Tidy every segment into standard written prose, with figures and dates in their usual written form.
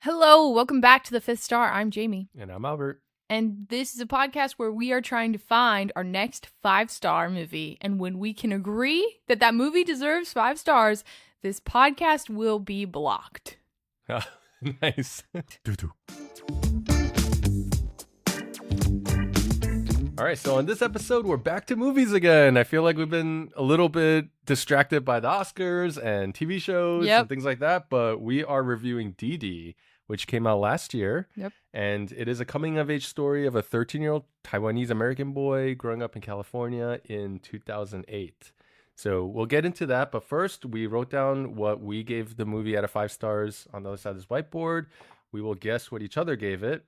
Hello, welcome back to The Fifth Star. I'm Jamie. And I'm Albert. And this is a podcast where we are trying to find our next 5-star movie. And when we can agree that that movie deserves 5 stars, this podcast will be blocked. Nice. All right, so on this episode, we're back to movies again. I feel like we've been a little bit distracted by the Oscars and TV shows and things like that, but we are reviewing Didi, which came out last year. Yep. And it is a coming-of-age story of a 13-year-old Taiwanese-American boy growing up in California in 2008. So we'll get into that, but first, we wrote down what we gave the movie out of 5 stars on the other side of this whiteboard. We will guess what each other gave it.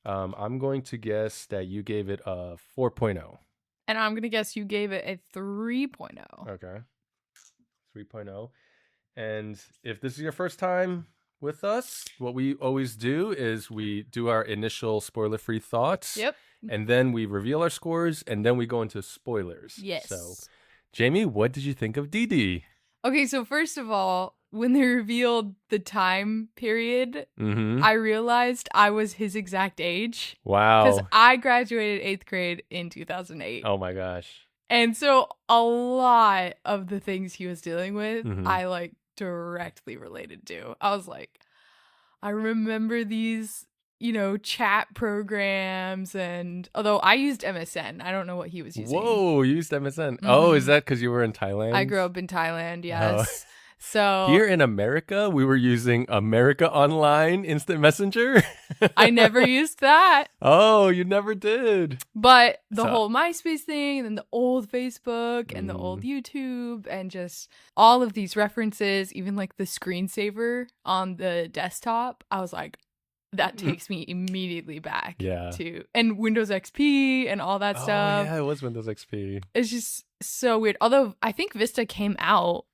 I'm going to guess that you gave it a 4.0. And I'm going to guess you gave it a 3.0. Okay. 3.0. And if this is your first time with us, what we always do is we do our initial spoiler-free thoughts. Yep. And then we reveal our scores, and then we go into spoilers. Yes. So, Jamie, what did you think of Didi? Okay, so first of all, when they revealed the time period, I realized I was his exact age. Wow. Because I graduated 8th grade in 2008. Oh my gosh. And so a lot of the things he was dealing with, I directly related to. I was like, I remember these, chat programs, and although I used MSN, I don't know what he was using. Whoa, you used MSN. Oh, is that because you were in Thailand? I grew up in Thailand, yes. So here in America, we were using America Online Instant Messenger. I never used that. Oh, you never did. But the whole MySpace thing, and then the old Facebook and the old YouTube, and just all of these references, even like the screensaver on the desktop, I was like, that takes me immediately back to, and Windows XP and all that stuff. Yeah, it was Windows XP. It's just so weird. Although I think Vista came out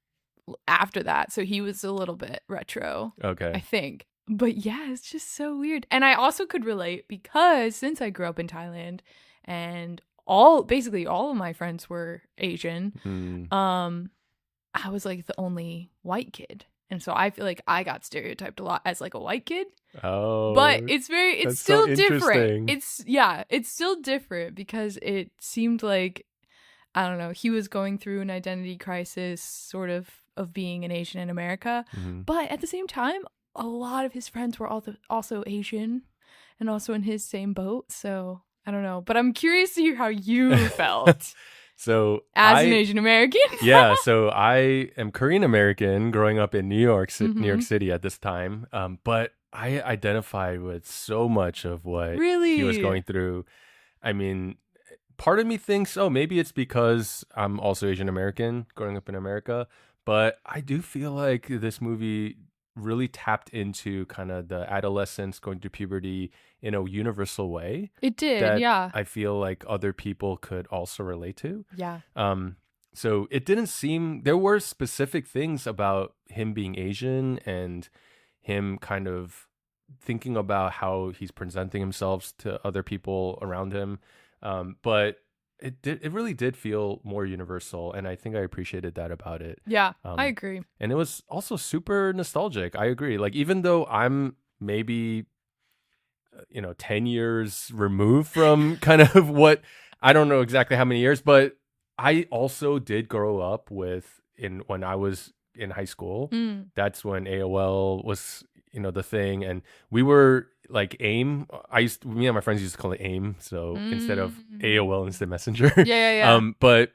after that, so he was a little bit retro. Okay. I think. But yeah, it's just so weird. And I also could relate because since I grew up in Thailand and basically all of my friends were Asian, I was like the only white kid. And so I feel like I got stereotyped a lot as like a white kid. Oh. But it's still so different. It's still different because it seemed like, I don't know, he was going through an identity crisis sort of being an Asian in America. But at the same time, a lot of his friends were also Asian and also in his same boat. So I don't know. But I'm curious to hear how you felt. So as an Asian American. Yeah, so I am Korean American growing up in New York City at this time. But I identify with so much of what he was going through. I mean, part of me thinks, maybe it's because I'm also Asian American growing up in America. But I do feel like this movie really tapped into kind of the adolescence going through puberty in a universal way. It did, yeah. I feel like other people could also relate to. Yeah. So it didn't seem, there were specific things about him being Asian and him kind of thinking about how he's presenting himself to other people around him. But it really did feel more universal, and I think I appreciated that about it. Yeah, I agree. And it was also super nostalgic. I agree. Like, even though I'm maybe 10 years removed from kind of what, I don't know exactly how many years, but I also did grow up when I was in high school. That's when AOL was the thing, and we were like AIM. Me and my friends used to call it AIM, so instead of AOL Instant Messenger. Yeah. But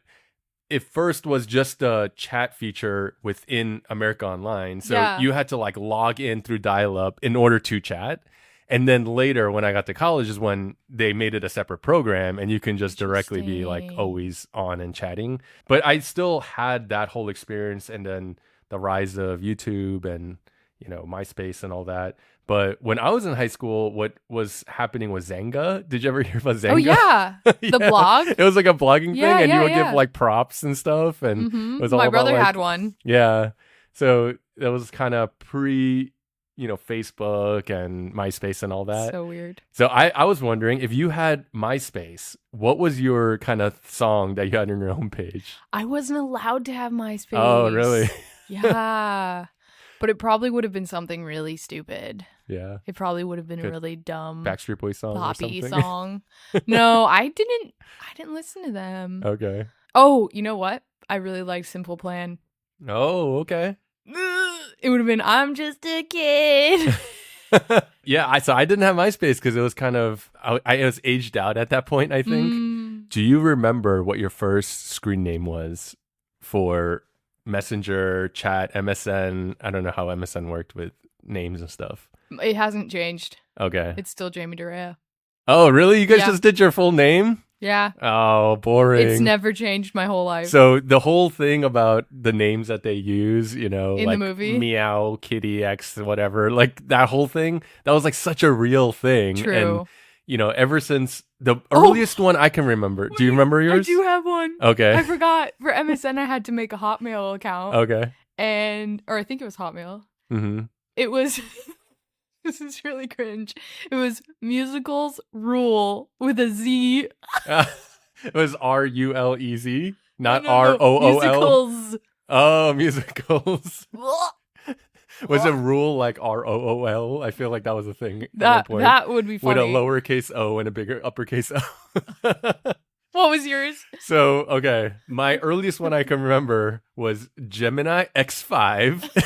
it first was just a chat feature within America Online, so you had to like log in through dial-up in order to chat. And then later, when I got to college, is when they made it a separate program, and you can just directly be like always on and chatting. But I still had that whole experience, and then the rise of YouTube and MySpace and all that. But when I was in high school, what was happening was Zanga. Did you ever hear about Zanga? Oh, yeah. The blog? It was like a blogging thing, and you would give like props and stuff. And it was all my about, brother had one. Yeah. So it was kind of pre, Facebook and MySpace and all that. So weird. So I was wondering, if you had MySpace, what was your kind of song that you had on your homepage? I wasn't allowed to have MySpace. Oh, really? Yeah. But it probably would have been something really stupid. Yeah. It probably would have been a really dumb Backstreet Boys song poppy or something. song. No, I didn't listen to them. Okay. Oh, you know what? I really liked Simple Plan. Oh, okay. It would have been I'm just a kid. Yeah, so I didn't have MySpace because it was kind of I was aged out at that point, I think. Do you remember what your first screen name was for Messenger, chat, MSN? I don't know how MSN worked with names and stuff. It hasn't changed. Okay. It's still Jamie Dorea. Oh, really? You guys just did your full name? Yeah. Oh, boring. It's never changed my whole life. So the whole thing about the names that they use, you know, in like the movie? Meow, Kitty, X, whatever, like that whole thing, that was like such a real thing. True. And, you know, ever since the earliest one I can remember. Do you remember yours? I do have one. Okay. I forgot. For MSN, I had to make a Hotmail account. Okay. Or I think it was Hotmail. Mm-hmm. It was... This is really cringe. It was Musicals Rule with a Z. It was RULEZ, not No, ROOL. Musicals. Oh, musicals. Was it rule like ROOL? I feel like that was a thing. That would be funny. With a lowercase o and a bigger uppercase O. What was yours? So, okay. My earliest one I can remember was Gemini X5.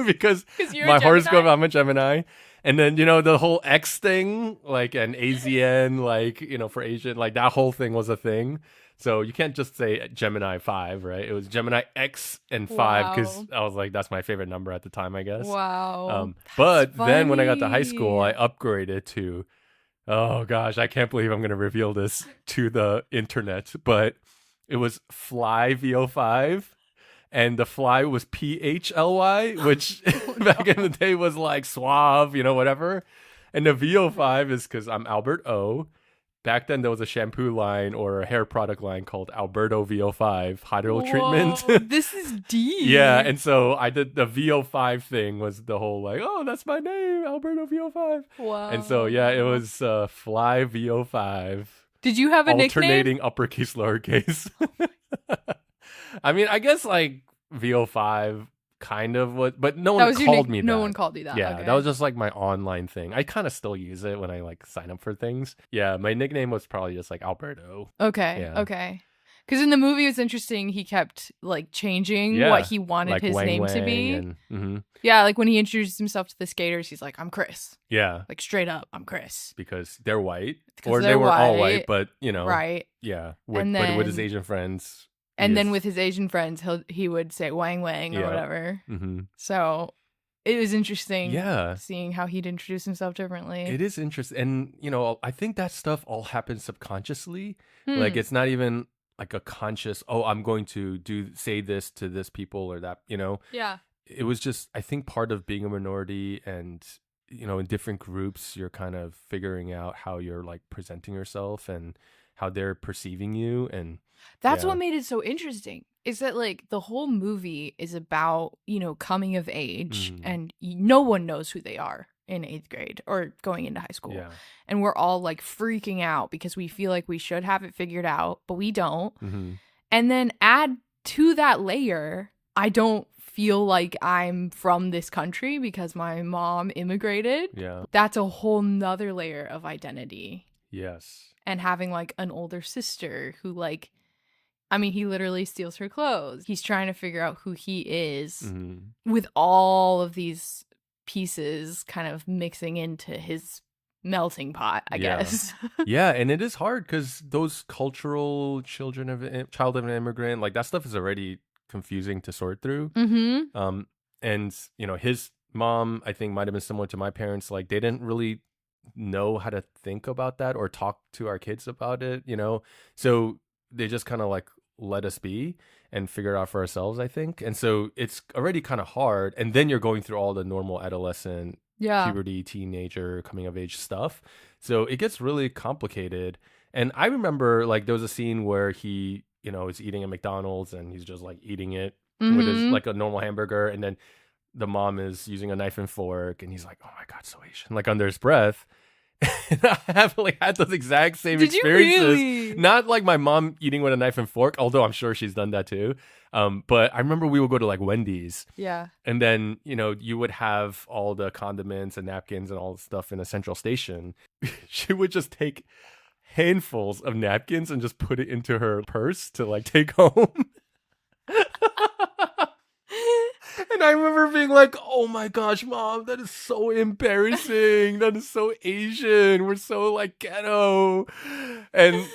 because my horoscope, I'm a Gemini. And then, you know, the whole X thing, like an AZN, like, you know, for Asian, like that whole thing was a thing. So you can't just say Gemini 5, right? It was Gemini X and 5 because I was like, that's my favorite number at the time, I guess. Wow. But then when I got to high school, I upgraded to, oh gosh, I can't believe I'm going to reveal this to the internet, but it was Fly VO5. And the fly was PHLY, which back in the day was like suave, you know, whatever. And the VO5 is because I'm Albert O. Back then, there was a shampoo line or a hair product line called Alberto VO5 hydro treatment. This is deep. Yeah, and so I did the VO5 thing was the whole like, oh, that's my name, Alberto VO5. Wow. And so, yeah, it was Fly VO5. Did you have a alternating nickname? Uppercase, lowercase. I mean, I guess like VO5 kind of what, but no one called me that. No one called you that. Yeah, okay. that was just like my online thing. I kind of still use it when I like sign up for things. Yeah, my nickname was probably just like Alberto. Okay. Yeah. Okay. Because in the movie, it was interesting. He kept like changing what he wanted like his name to be. And, Yeah, like when he introduced himself to the skaters, he's like, "I'm Chris." Yeah. Like straight up, "I'm Chris." Because they're white, or they were all white, but you know, right? Yeah, but with his Asian friends. And then with his Asian friends, he would say Wang Wang or whatever. Mm-hmm. So it was interesting seeing how he'd introduce himself differently. It is interesting. And, you know, I think that stuff all happens subconsciously. Like, it's not even like a conscious, oh, I'm going to say this to this people or that, you know? Yeah. It was just, I think, part of being a minority and, you know, in different groups, you're kind of figuring out how you're like presenting yourself and how they're perceiving you. And that's what made it so interesting, is that like the whole movie is about, you know, coming of age and no one knows who they are in 8th grade or going into high school. Yeah. And we're all like freaking out because we feel like we should have it figured out, but we don't. And then add to that layer, I don't feel like I'm from this country because my mom immigrated. Yeah. That's a whole nother layer of identity. Yes. And having like an older sister who like, I mean, he literally steals her clothes. He's trying to figure out who he is with all of these pieces kind of mixing into his melting pot, I guess. Yeah, and it is hard because those cultural child of an immigrant, like that stuff is already confusing to sort through. And, you know, his mom, I think, might have been similar to my parents. Like, they didn't really know how to think about that or talk to our kids about it, you know? So they just kind of like let us be and figure it out for ourselves, I think. And so it's already kind of hard. And then you're going through all the normal adolescent, puberty, teenager, coming of age stuff. So it gets really complicated. And I remember like there was a scene where he, you know, is eating at McDonald's and he's just like eating it with his like a normal hamburger. And then the mom is using a knife and fork and he's like, oh my God, so Asian, like under his breath. And I have like had those exact same Did you experiences. really? Not like my mom eating with a knife and fork, although I'm sure she's done that too. But I remember we would go to like Wendy's. Yeah. And then, you would have all the condiments and napkins and all the stuff in a central station. She would just take handfuls of napkins and just put it into her purse to like take home. And I remember being like, oh my gosh, Mom, that is so embarrassing. That is so Asian. We're so like ghetto. And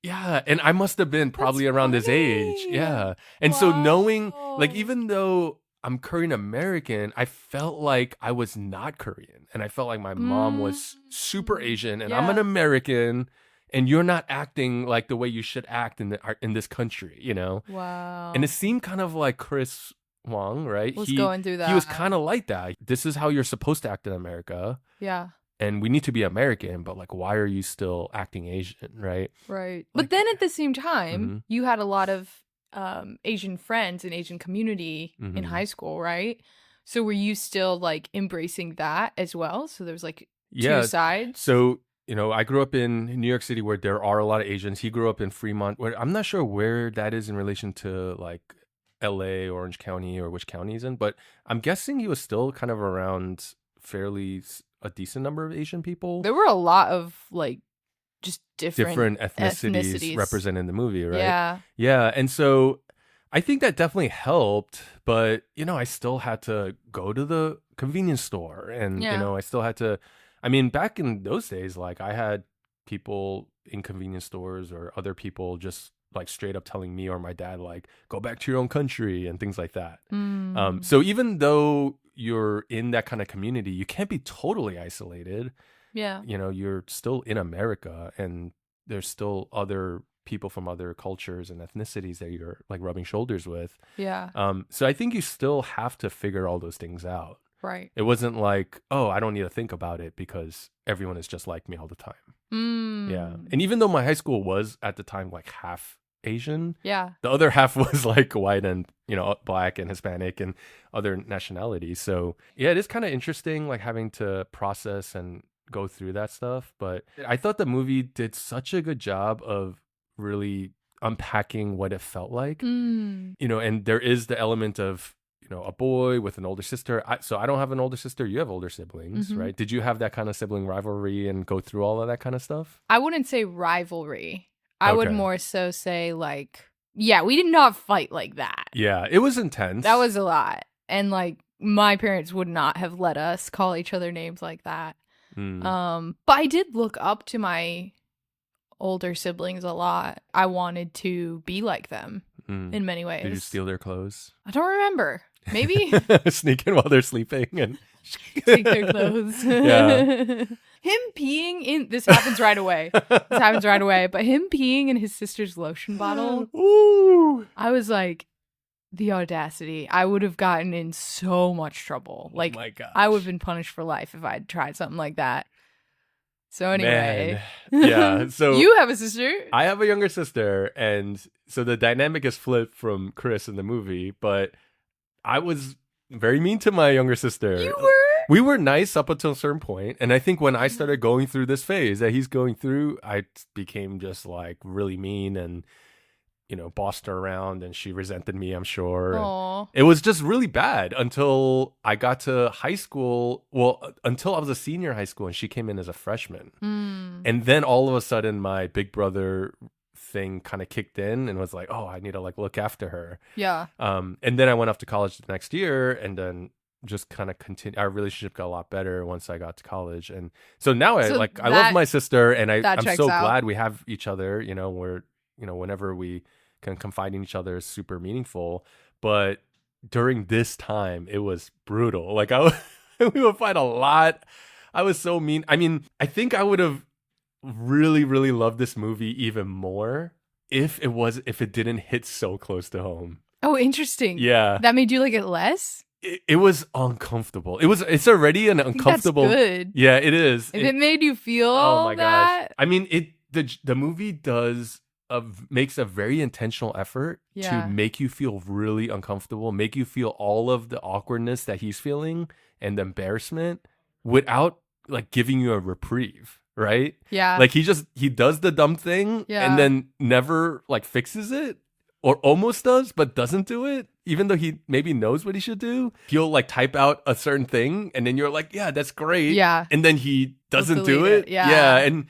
yeah, and I must have been probably around this age. Yeah. And so knowing, like, even though I'm Korean American, I felt like I was not Korean. And I felt like my mom was super Asian and I'm an American. And you're not acting like the way you should act in this country, Wow. And it seemed kind of like Chris Wong, right? Was going through that. He was kind of like that. This is how you're supposed to act in America. Yeah. And we need to be American, but like, why are you still acting Asian, right? Right. Like, but then at the same time, you had a lot of Asian friends and Asian community in high school, right? So were you still like embracing that as well? So there's like two sides? So, I grew up in New York City where there are a lot of Asians. He grew up in Fremont, where I'm not sure where that is in relation to like LA, Orange County, or which county he's in, but I'm guessing he was still kind of around fairly a decent number of Asian people. There were a lot of like just different ethnicities represented in the movie, right? Yeah. Yeah. And so I think that definitely helped, but I still had to go to the convenience store and, I still had to, back in those days, like I had people in convenience stores or other people just like straight up telling me or my dad, like, go back to your own country and things like that. So even though you're in that kind of community, you can't be totally isolated. Yeah. You're still in America and there's still other people from other cultures and ethnicities that you're like rubbing shoulders with. Yeah. So I think you still have to figure all those things out. Right. It wasn't like, oh, I don't need to think about it because everyone is just like me all the time. Yeah. And even though my high school was at the time like half Asian, the other half was like white and Black and Hispanic and other nationalities. So yeah, it is kind of interesting like having to process and go through that stuff. But I thought the movie did such a good job of really unpacking what it felt like. And there is the element of a boy with an older sister. So I don't have an older sister. You have older siblings, right? Did you have that kind of sibling rivalry and go through all of that kind of stuff? I wouldn't say rivalry. I would more so say like, yeah, we did not fight like that. Yeah, it was intense. That was a lot. And like my parents would not have let us call each other names like that. But I did look up to my older siblings a lot. I wanted to be like them in many ways. Did you steal their clothes? I don't remember. Maybe. Sneak in while they're sleeping and take their clothes. Yeah. Him peeing in this happens right away. But him peeing in his sister's lotion bottle. Ooh. I was like, the audacity. I would have gotten in so much trouble. Like, oh my gosh. I would have been punished for life if I'd tried something like that. So anyway. Man. Yeah. So you have a sister. I have a younger sister, and so the dynamic is flipped from Chris in the movie, but I was very mean to my younger sister. You were? We were nice up until a certain point, and I think when I started going through this phase that he's going through, I became just like really mean and bossed her around, and she resented me, I'm sure. It was just really bad until I got to high school. Well, until I was a senior in high school and she came in as a freshman. And then all of a sudden my big brother thing kind of kicked in and was like, oh, I need to like look after her. Yeah. And then I went off to college the next year, and then just kind of continue. Our relationship got a lot better once I got to college. And so now I love my sister, and I'm so glad we have each other. We're, whenever we can confide in each other is super meaningful. But during this time, it was brutal. Like we would fight a lot. I was so mean. I think I would have really, really loved this movie even more if it didn't hit so close to home. Oh, interesting. Yeah. That made you like it less? It was uncomfortable. It's already an uncomfortable. That's good. Yeah, it is. If it made you feel oh my that. Gosh. The movie makes a very intentional effort to make you feel really uncomfortable, make you feel all of the awkwardness that he's feeling and the embarrassment without like giving you a reprieve, right? Yeah. Like he does the dumb thing and then never like fixes it, or almost does but doesn't do it, even though he maybe knows what he should do. He'll like type out a certain thing and then you're like, yeah, that's great. Yeah. And then he doesn't do it. Yeah. And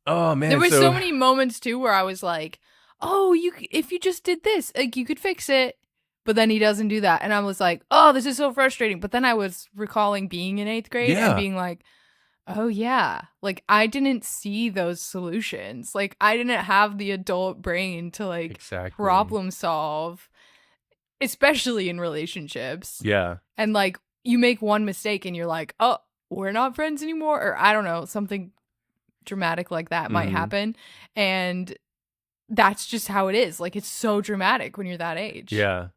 oh man, there were so many moments too where I was like, oh, if you just did this, like you could fix it. But then he doesn't do that. And I was like, oh, this is so frustrating. But then I was recalling being in 8th grade and being like, oh, yeah. Like, I didn't see those solutions. Like, I didn't have the adult brain to, like, problem solve, especially in relationships. Yeah. And, like, you make one mistake and you're like, oh, we're not friends anymore. Or I don't know, something dramatic like that might happen. And that's just how it is. Like, it's so dramatic when you're that age. Yeah.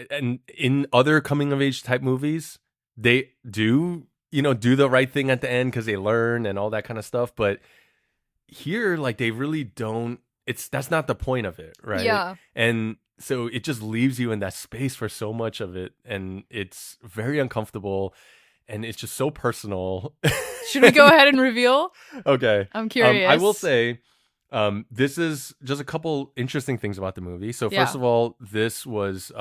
And in other coming of age type movies, they do, do the right thing at the end because they learn and all that kind of stuff. But here, like, they really don't. That's not the point of it, right? Yeah. And so it just leaves you in that space for so much of it, and it's very uncomfortable, and it's just so personal. Should we go ahead and reveal? Okay. I'm curious. I will say, this is just a couple interesting things about the movie. So first of all, this was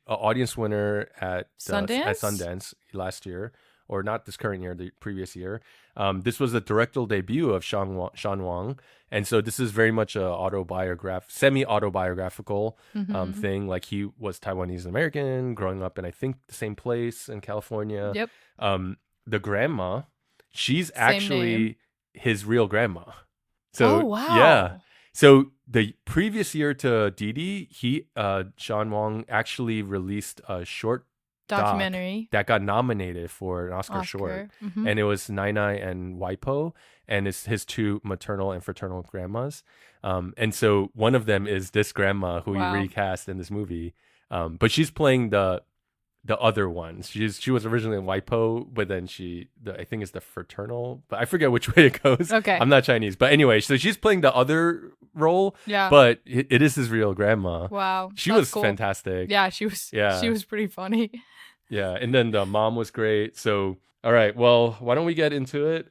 an audience winner at Sundance last year, or not this current year, the previous year. This was the directorial debut of Sean Wang, and so this is very much a semi-autobiographical thing. Like, he was Taiwanese-American, growing up in, I think, the same place in California. Yep. The grandma, she's actually his real grandma. So, oh, wow. Yeah. So the previous year to Didi, Sean Wang actually released a short documentary that got nominated for an Oscar short. Mm-hmm. And it was Nai Nai and Waipo, and it's his two maternal and fraternal grandmas. And so one of them is this grandma who he recast in this movie. But she's playing the other ones. She was originally in Waipo, but then I think it's the fraternal, but I forget which way it goes. Okay. I'm not Chinese. But anyway, so she's playing the other role. Yeah. But it is his real grandma. Wow. She was cool. Fantastic. Yeah, she was pretty funny. Yeah. And then the mom was great. So, all right. Well, why don't we get into it?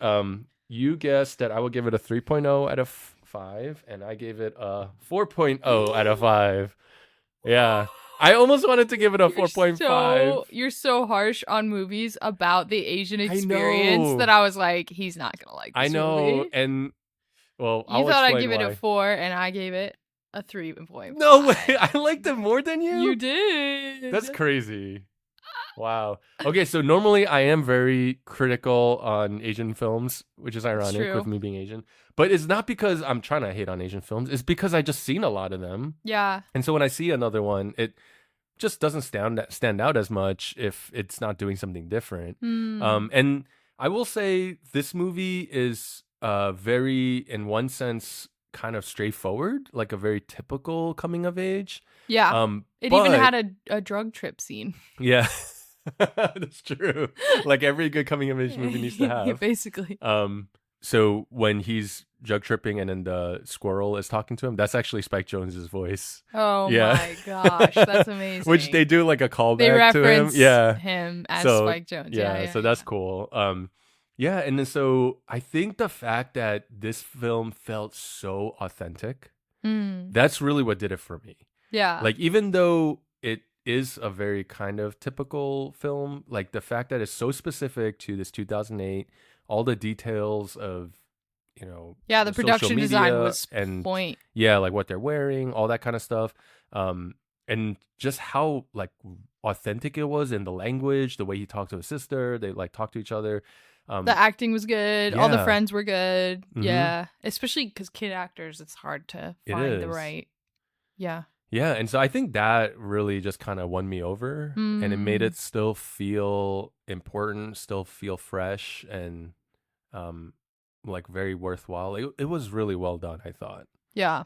You guessed that I would give it a 3.0 out of 5, and I gave it a 4.0 out of 5. Yeah. I almost wanted to give it a 4.5. You're so harsh on movies about the Asian experience that I was like, he's not going to like this movie. Know. And, well, you thought I'd give it a 4, and I gave it a 3.5. No way. I liked it more than you? You did. That's crazy. Wow. Okay, so normally I am very critical on Asian films, which is ironic with me being Asian. But it's not because I'm trying to hate on Asian films. It's because I just seen a lot of them. Yeah. And so when I see another one, it just doesn't stand out as much if it's not doing something different. And I will say this movie is very, in one sense, kind of straightforward, like a very typical coming of age. Yeah. It even had a drug trip scene. Yeah. That's true. Like every good coming of age movie needs to have. Yeah, basically. So when he's drug tripping and then the squirrel is talking to him, that's actually Spike Jonze's voice. Oh my gosh, that's amazing. Which they do like a callback to him. Yeah. Him as Spike Jonze. Yeah, so that's cool. Yeah, and then so I think the fact that this film felt so authentic, that's really what did it for me. Yeah. Like, even though it is a very kind of typical film, like the fact that it's so specific to this 2008, all the details of, the production design was point. Yeah, like what they're wearing, all that kind of stuff. And just how like authentic it was in the language, the way he talked to his sister, they like talk to each other. The acting was good. All the friends were good. Mm-hmm. Yeah. Especially because kid actors, it's hard to find the right. Yeah. Yeah. And so I think that really just kind of won me over, and it made it still feel important, still feel fresh, and like very worthwhile. It was really well done, I thought. Yeah.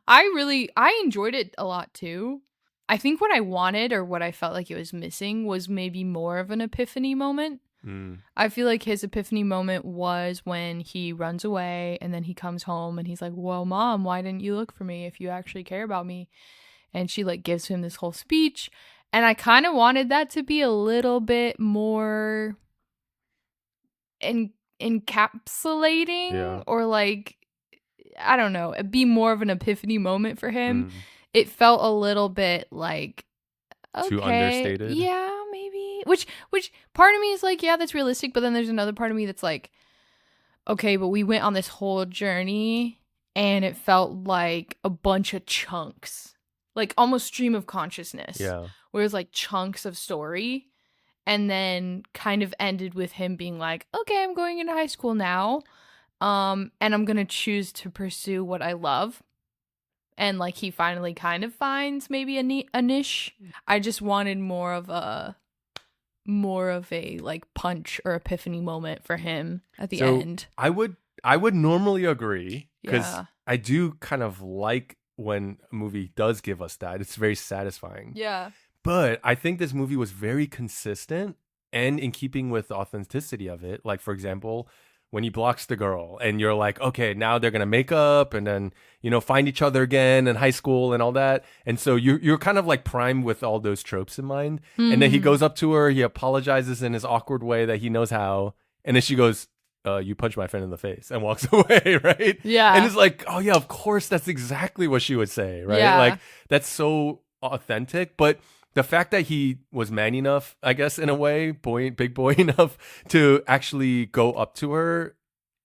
I enjoyed it a lot too. I think what I wanted, or what I felt like it was missing, was maybe more of an epiphany moment. I feel like his epiphany moment was when he runs away and then he comes home and he's like, well, Mom, why didn't you look for me if you actually care about me? And she like gives him this whole speech. And I kind of wanted that to be a little bit more encapsulating or like, I don't know, it'd be more of an epiphany moment for him. It felt a little bit like, okay, too understated. Yeah, maybe. Which part of me is like, yeah, that's realistic. But then there's another part of me that's like, okay, but we went on this whole journey and it felt like a bunch of chunks, like almost stream of consciousness. Yeah. Where it was like chunks of story. And then kind of ended with him being like, okay, I'm going into high school now. And I'm going to choose to pursue what I love. And like he finally kind of finds maybe a niche. I just wanted more of a like punch or epiphany moment for him at the end. I would normally agree because I do kind of like when a movie does give us that. It's very satisfying. Yeah. But I think this movie was very consistent and in keeping with the authenticity of it. Like, for example, when he blocks the girl and you're like, okay, now they're going to make up and then, find each other again in high school and all that. And so you're kind of like primed with all those tropes in mind. And then he goes up to her, he apologizes in his awkward way that he knows how. And then she goes, you punched my friend in the face, and walks away, right? Yeah. And it's like, oh yeah, of course, that's exactly what she would say, right? Yeah. Like, that's so authentic. But the fact that he was man enough, I guess, in a way, big boy enough to actually go up to her,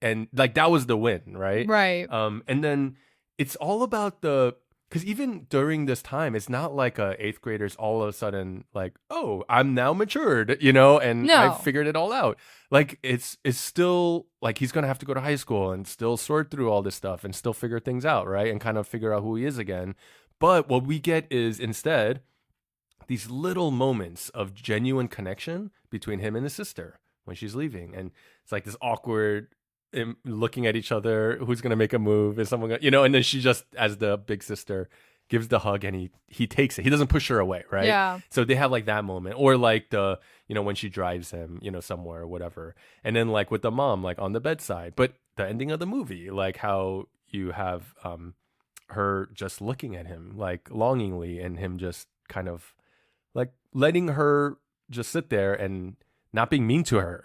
and like that was the win, right? Right. And then it's all about because even during this time, it's not like a 8th grader's all of a sudden like, oh, I'm now matured, and I figured it all out. Like it's still like he's gonna have to go to high school and still sort through all this stuff and still figure things out, right? And kind of figure out who he is again. But what we get is instead these little moments of genuine connection between him and his sister when she's leaving. And it's like this awkward looking at each other. Who's going to make a move? Is someone going to, and then she just, as the big sister, gives the hug and he takes it. He doesn't push her away, right? Yeah. So they have like that moment. Or like the, when she drives him, somewhere or whatever. And then like with the mom, like on the bedside. But the ending of the movie, like how you have her just looking at him like longingly and him just kind of like letting her just sit there and not being mean to her.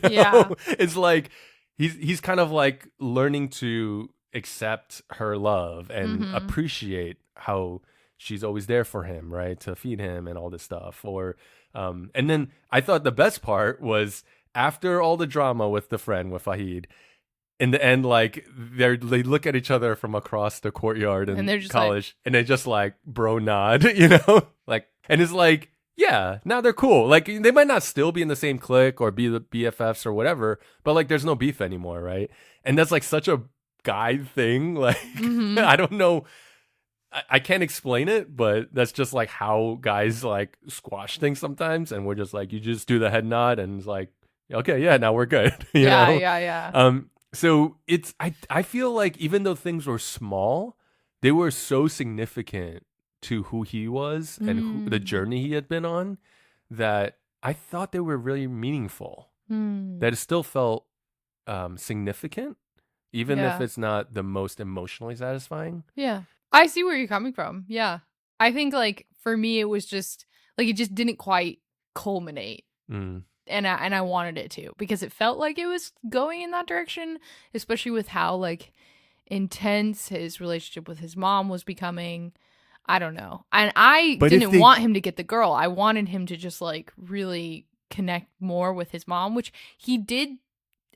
Yeah. It's like he's kind of like learning to accept her love and appreciate how she's always there for him, right? To feed him and all this stuff. Or and then I thought the best part was after all the drama with the friend, with Fahid, in the end, like they look at each other from across the courtyard in college, like, and they just like bro nod, like, and it's like, yeah, now they're cool. Like they might not still be in the same clique or be the BFFs or whatever, but like there's no beef anymore, right? And that's like such a guy thing. Like I don't know, I can't explain it, but that's just like how guys like squash things sometimes, and we're just like, you just do the head nod, and it's like, okay, yeah, now we're good. you know? Yeah. So it's I feel like even though things were small, they were so significant to who he was and the journey he had been on that I thought they were really meaningful. That it still felt significant, even if it's not the most emotionally satisfying. Yeah. I see where you're coming from. Yeah. I think like for me, it was just like it just didn't quite culminate. And I wanted it to, because it felt like it was going in that direction, especially with how like intense his relationship with his mom was becoming. I don't know. And I didn't want him to get the girl. I wanted him to just like really connect more with his mom, which he did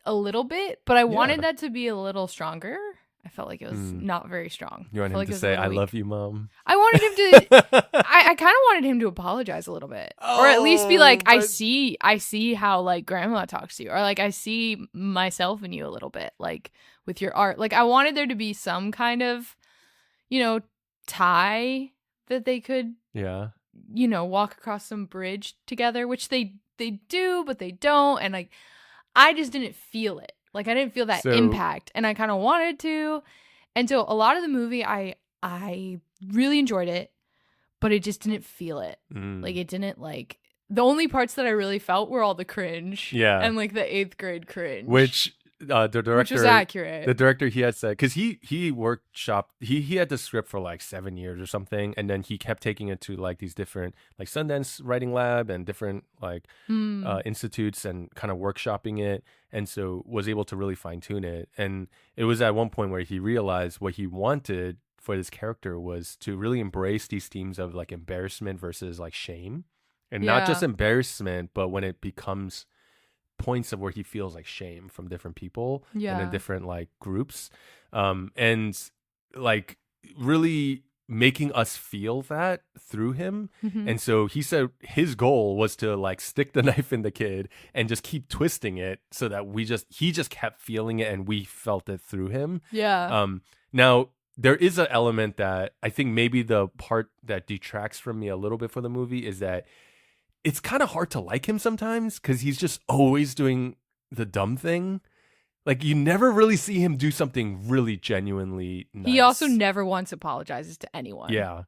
a little bit, but I wanted that to be a little stronger. I felt like it was not very strong. You want him to say, I love you, Mom? I wanted him to, I kind of wanted him to apologize a little bit. Or at least be like, I see how like grandma talks to you. Or like, I see myself in you a little bit, like with your art. Like I wanted there to be some kind of, tie that they could, walk across some bridge together, which they do, but they don't. And like, I just didn't feel it. Like I didn't feel that impact, and I kind of wanted to. And so a lot of the movie, I really enjoyed it, but it just didn't feel it. Like it didn't the only parts that I really felt were all the cringe. Yeah. And like the 8th grade cringe. Which the director, which was accurate. The director, he had said, because he had the script for like 7 years or something, and then he kept taking it to like these different like Sundance Writing Lab and different like institutes and kind of workshopping it, and so was able to really fine tune it. And it was at one point where he realized what he wanted for this character was to really embrace these themes of like embarrassment versus like shame, and not just embarrassment, but when it becomes points of where he feels like shame from different people and in different like groups, and like really making us feel that through him. And so he said his goal was to like stick the knife in the kid and just keep twisting it so that he just kept feeling it and we felt it through him. Now there is an element that I think maybe the part that detracts from me a little bit for the movie is that it's kind of hard to like him sometimes because he's just always doing the dumb thing. Like, you never really see him do something really genuinely nice. He also never once apologizes to anyone. Yeah.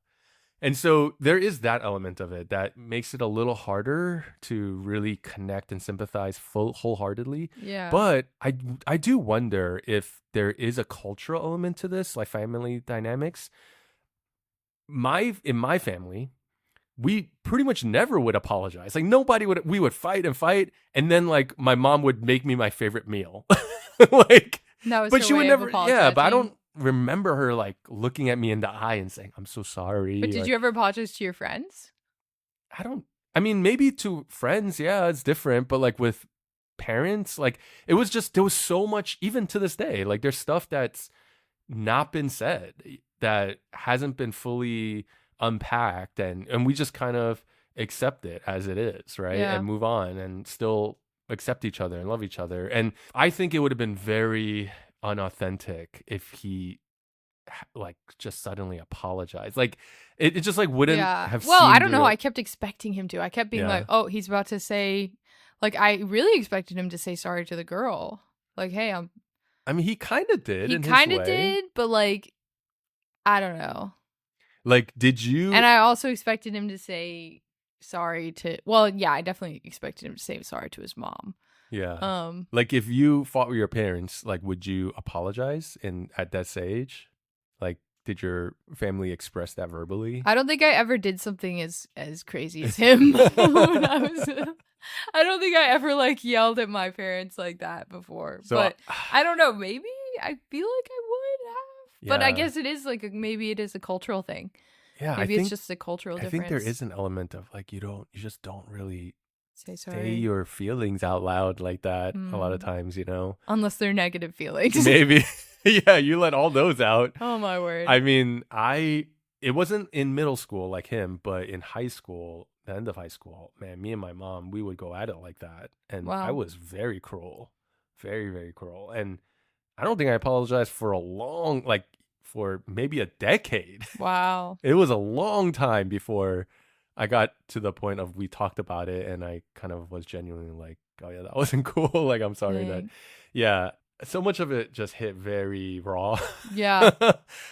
And so there is that element of it that makes it a little harder to really connect and sympathize wholeheartedly. Yeah. But I do wonder if there is a cultural element to this, like family dynamics. In my family, we pretty much never would apologize. Like we would fight, and then like my mom would make me my favorite meal. Like, that was but her she would way never, of apologizing. but I don't remember her like looking at me in the eye and saying, "I'm so sorry." But did like, you ever apologize to your friends? I mean, maybe to friends, yeah, it's different, but like with parents, like there was so much, even to this day, like there's stuff that's not been said that hasn't been fully unpacked, and we just kind of accept it as it is, right? And move on and still accept each other and love each other. And I think it would have been very unauthentic if he like just suddenly apologized. Like it just like wouldn't have well, seemed I don't know. real. I kept expecting him to. I kept being like, oh, he's about to say, like, I really expected him to say sorry to the girl. Like, hey, I mean, he kind of did. He kind of did, but like, I don't know. Like, did you? And I also expected him to say sorry to. Well, yeah, I definitely expected him to say sorry to his mom. Yeah. Like, if you fought with your parents, like, would you apologize at that stage? Like, did your family express that verbally? I don't think I ever did something as crazy as him when I was. I don't think I ever like yelled at my parents like that before. So, but I don't know. Maybe I feel like I would have. But I guess it is like maybe it is a cultural thing. Yeah, maybe it's just a cultural difference. I think there is an element of like you just don't really say your feelings out loud like that a lot of times, unless they're negative feelings. Maybe. Yeah, you let all those out. Oh my word. I mean, it wasn't in middle school like him, but in high school, the end of high school, man, me and my mom, we would go at it like that, and I was very cruel, very, very cruel. And I don't think I apologized for for maybe a decade. Wow. It was a long time before I got to the point of we talked about it and I kind of was genuinely like, oh yeah, that wasn't cool. Like, I'm sorry that, yeah. So much of it just hit very raw. Yeah.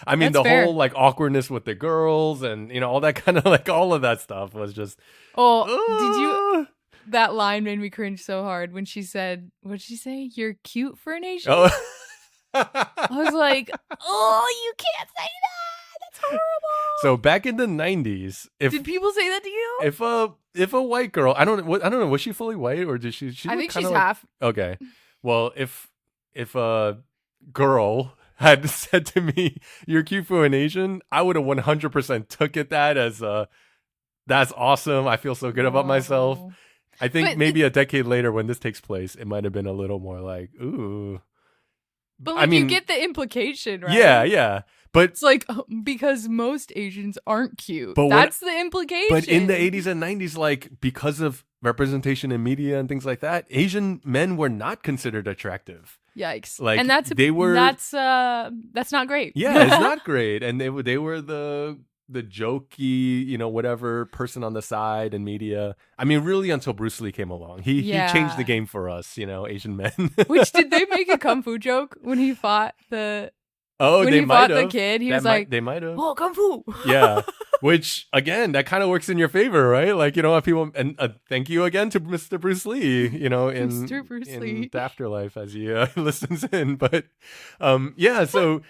I mean, the whole like awkwardness with the girls and, all that kind of like all of that stuff was just. Oh, did you? That line made me cringe so hard when she said, what'd she say? You're cute for an Asian? Oh. I was like, oh, you can't say that. That's horrible. So back in the 90s, did people say that to you? If a white girl, I don't know, was she fully white or did she I think she's half. Okay. Well, if a girl had said to me, "You're cute for an Asian," I would have 100% took it as that's awesome. I feel so good about myself. I think maybe a decade later when this takes place, it might have been a little more like, ooh. But like, you get the implication, right? Yeah. But it's like, because most Asians aren't cute. That's the implication. But in the 80s and 90s, like, because of representation in media and things like that, Asian men were not considered attractive. Yikes. Like, and that's not great. Yeah, it's not great. And they were the jokey, whatever person on the side in media. I mean, really until Bruce Lee came along. He changed the game for us, Asian men. Which, did they make a kung fu joke when he fought the... Oh, when they he might fought have. the kid, he was like, they might have. "Oh, kung fu!" Yeah, Which, again, that kind of works in your favor, right? Like, you know, if people, and thank you again to Mr. Bruce Lee, you know, in the afterlife as he listens in. But yeah, so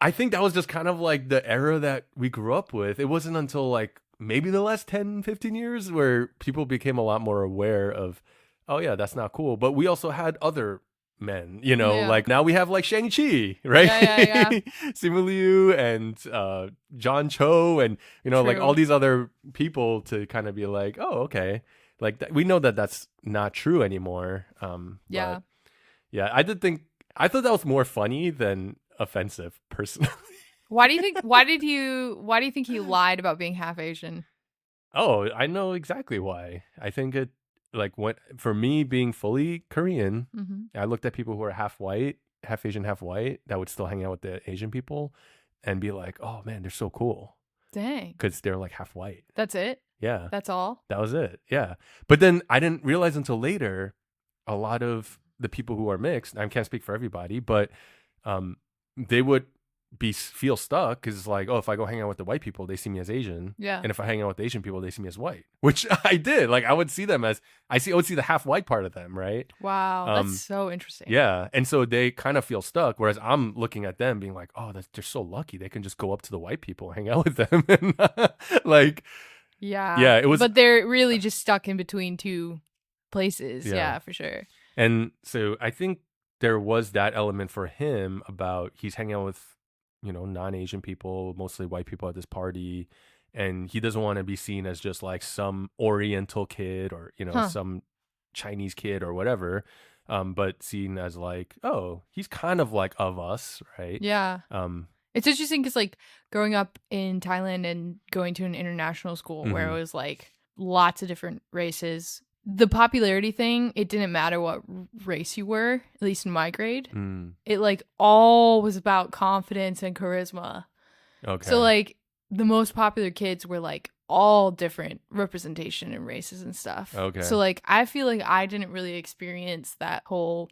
I think that was just kind of like the era that we grew up with. It wasn't until like maybe the last 10, 15 years where people became a lot more aware of, oh yeah, that's not cool. But we also had other men, you know, like now we have like Shang-Chi, right? Yeah. Simu Liu and John Cho and, you know, like all these other people to kind of be like, oh, okay. Like we know that that's not true anymore. But, yeah, I thought that was more funny than offensive personally. Why do you think he lied about being half Asian? Oh, I know exactly why. I think it, like, for me being fully Korean, I looked at people who are half white, half Asian, half white, that would still hang out with the Asian people and be like, oh man, they're so cool. Dang. Because they're like half white. That's it? Yeah. That's all? That was it. Yeah. But then I didn't realize until later, a lot of the people who are mixed, I can't speak for everybody, but they would feel stuck because it's like, oh, if I go hang out with the white people, they see me as Asian. Yeah. And if I hang out with the Asian people, they see me as white, which I did. Like I would see them as I would see the half white part of them, right? Wow, that's so interesting. Yeah, and so they kind of feel stuck, whereas I'm looking at them being like, oh, they're so lucky. They can just go up to the white people, hang out with them, and like, yeah, it was. But they're really just stuck in between two places. Yeah, for sure. And so I think there was that element for him about he's hanging out with, you know, non-Asian people, mostly white people at this party, and he doesn't want to be seen as just like some Oriental kid or, you know, some Chinese kid or whatever, but seen as like, oh, he's kind of like of us, right? Yeah. It's interesting because like growing up in Thailand and going to an international school where it was like lots of different races, the popularity thing, it didn't matter what race you were, at least in my grade. It like all was about confidence and charisma. Okay. So like the most popular kids were like all different representation in races and stuff. Okay. So like I feel like I didn't really experience that whole,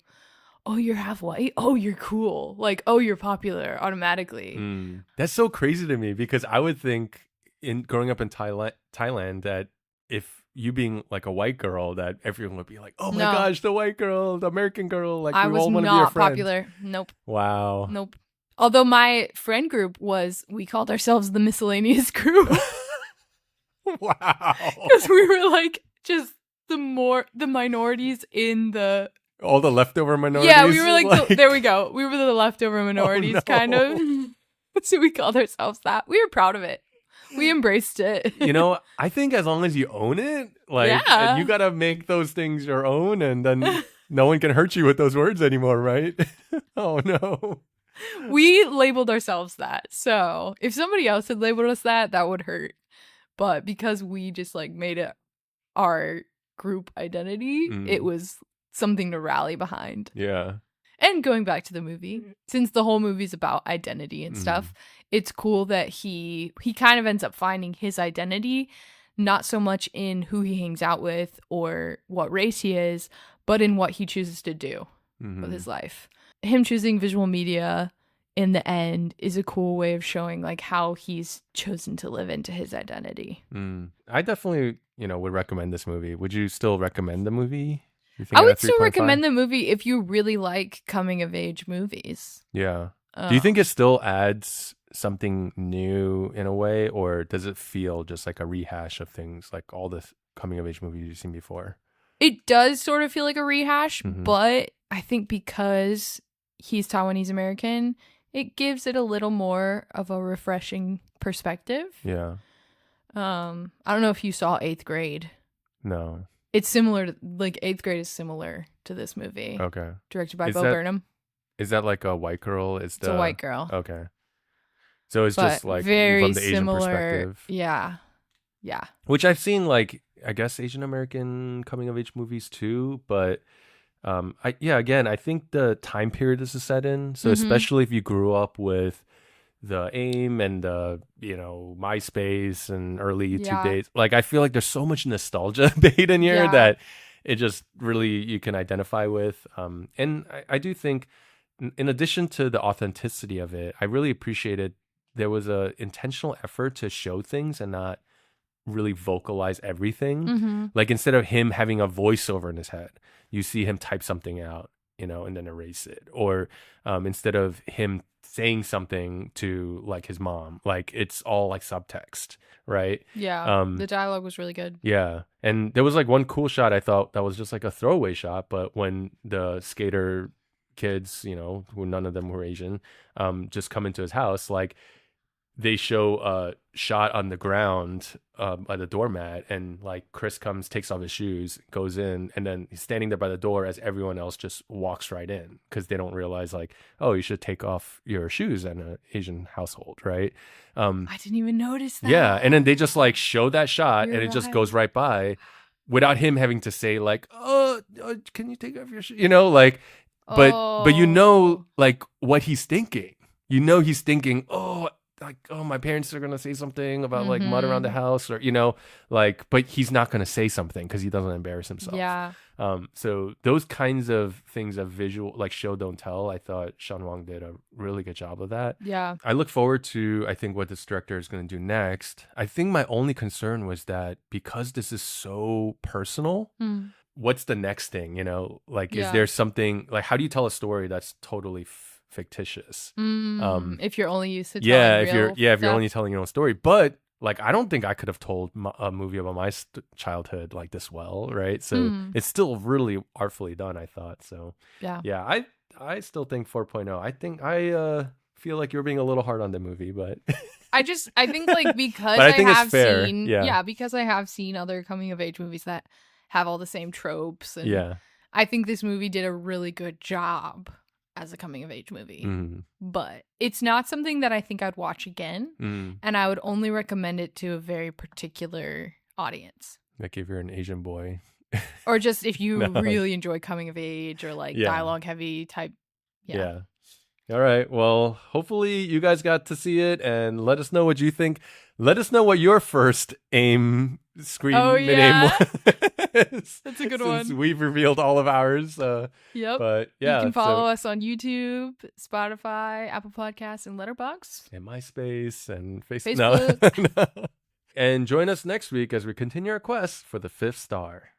oh, you're half white, oh, you're cool, like, oh, you're popular automatically. That's so crazy to me because I would think in growing up in Thailand that if you being like a white girl, that everyone would be like, oh my gosh, the white girl, the American girl, like we all want to be your friend. I was not popular. Nope. Wow. Nope. Although my friend group we called ourselves the miscellaneous group. Wow. Because we were like just the minorities in the... All the leftover minorities? Yeah, we were like there we go. We were the leftover minorities, kind of. So we called ourselves that. We were proud of it. We embraced it. You know, I think as long as you own it, like, and you got to make those things your own, and then no one can hurt you with those words anymore, right? Oh, no. We labeled ourselves that. So if somebody else had labeled us that would hurt. But because we just like made it our group identity, it was something to rally behind. Yeah. And going back to the movie, since the whole movie's about identity and stuff, it's cool that he kind of ends up finding his identity, not so much in who he hangs out with or what race he is, but in what he chooses to do with his life. Him choosing visual media in the end is a cool way of showing like how he's chosen to live into his identity. I definitely, would recommend this movie. Would you still recommend the movie? I would still recommend the movie if you really like coming of age movies. Yeah. Do you think it still adds something new in a way, or does it feel just like a rehash of things like all the coming of age movies you've seen before? It does sort of feel like a rehash, but I think because he's Taiwanese-American, it gives it a little more of a refreshing perspective. Yeah. I don't know if you saw 8th Grade. No. It's similar to, like, 8th Grade is similar to this movie. Okay. Directed by Bo Burnham. Is that like a white girl? It's a white girl. Okay. So it's just like very from the Asian similar perspective. Yeah. Yeah. Which I've seen, like, I guess Asian American coming of age movies too, but I think the time period this is set in. So especially if you grew up with the AIM and the, MySpace and early YouTube days, like I feel like there's so much nostalgia baked in here that it just really you can identify with. And I do think, in addition to the authenticity of it, I really appreciated there was a intentional effort to show things and not really vocalize everything. Like instead of him having a voiceover in his head, you see him type something out, and then erase it. Or instead of him saying something to like his mom, like it's all like subtext, right? Yeah. The dialogue was really good. Yeah. And there was like one cool shot I thought that was just like a throwaway shot, but when the skater kids, who none of them were Asian, just come into his house, like they show a shot on the ground by the doormat, and like Chris comes, takes off his shoes, goes in, and then he's standing there by the door as everyone else just walks right in, because they don't realize like, oh, you should take off your shoes in an Asian household, right? I didn't even notice that. Yeah, and then they just like show that shot, and it just goes right by without him having to say like, oh, can you take off your shoes? But like what he's thinking. He's thinking, my parents are gonna say something about like mud around the house, or but he's not gonna say something because he doesn't embarrass himself. Yeah. So those kinds of things of visual, like show don't tell, I thought Sean Wong did a really good job of that. Yeah. I look forward to what this director is gonna do next. I think my only concern was that because this is so personal, what's the next thing? Is there something like, how do you tell a story that's totally fictitious? If you're only used to telling if you're only telling your own story. But like, I don't think I could have told a movie about my childhood like this well, right? So it's still really artfully done, I thought. So yeah, I still think 4.0. I think I feel like you're being a little hard on the movie, but I think like because because I have seen other coming of age movies that have all the same tropes, and I think this movie did a really good job as a coming of age movie, but it's not something that I think I'd watch again, and I would only recommend it to a very particular audience. Like if you're an Asian boy, or just if you really enjoy coming of age or like dialogue heavy type. Yeah. All right. Well, hopefully you guys got to see it, and let us know what you think. Let us know what your first AIM screen mid-AIM was. That's a good Since one. we've revealed all of ours. Yep. But yeah. You can follow us on YouTube, Spotify, Apple Podcasts, and Letterboxd. And MySpace and Facebook. No. And join us next week as we continue our quest for the 5th star.